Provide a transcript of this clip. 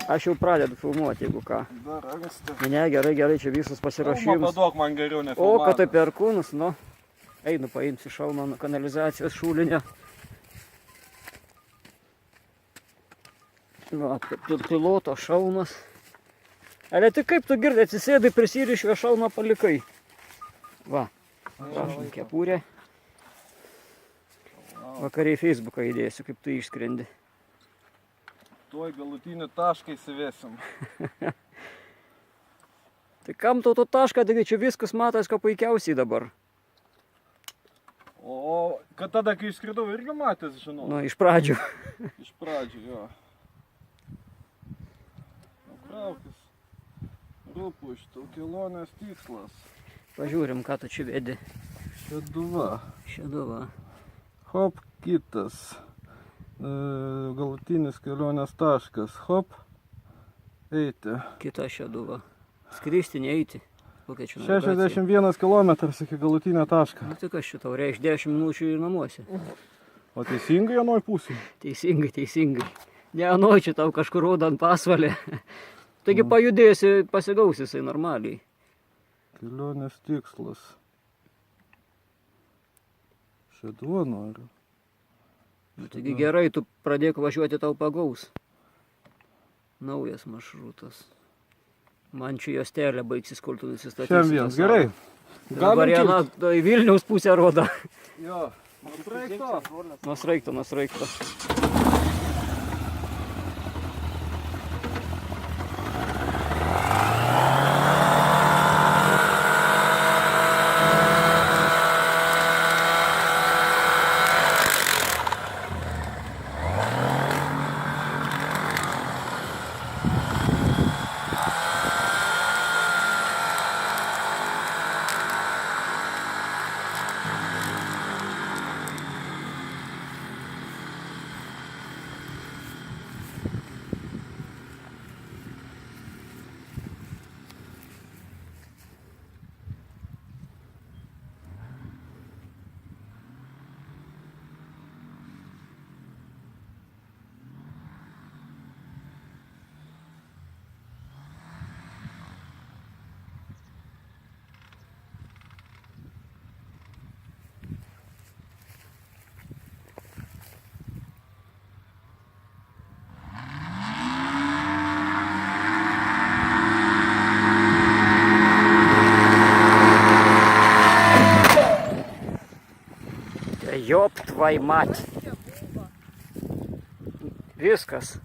Aš jau pradedu filmuoti, jeigu ką. Dar anksti. Ne, gerai, čia visus pasiruošimus. Paduok man geriau O, nefilmuoti. kad tai perkūnus, nu. Einu paimsiu šalmą nuo kanalizacijos šulinio. Nu, piloto šalmas. Ale tai kaip tu girdai, atsisėdai, prisirišiu, šalmą palikai. Va, prašom, kepurė. Vakariai Facebooką įdėsiu, kaip tu išskrendi. Tuoj galutinį tašką įsivesim. Tai kam tau to tašką, taigi čia viskas matas, ko puikiausiai dabar. O kad tada, kai išskridau, irgi matęs, žinau. Nu, iš pradžių. Iš pradžių, jo. Kraukis. Rūpų iš tau kelionės tikslas. Pažiūrim, ką tu čia vedi. Šeduva. Šeduva. Hop, kitas. Galutinis kelionės taškas. Hop. Eiti. Kita šeduva. Skristi, neeiti. Kokia čia navigacija? 61 km iki galutinio taško. Nu, tai kas čia tau reiš 10 minučių ir namuose. O teisingai anoj pusėje? Teisingai. Ne anoj čia tau kažkur rodo ant pasvalė. Taigi pajudėsi, pasigausi jisai normaliai. Kelionės tikslas. Šeduva noriu. Taigi gerai, tu pradėk važiuoti, tau pagaus. Naujas maršrutas. Man čia juostelė baigsis, kol tu nusistatysi. Šiandien, gerai. Dabar viena į Vilniaus pusę rodo. Jo, Nuo sraigto. Ёб твою мать. Viskas.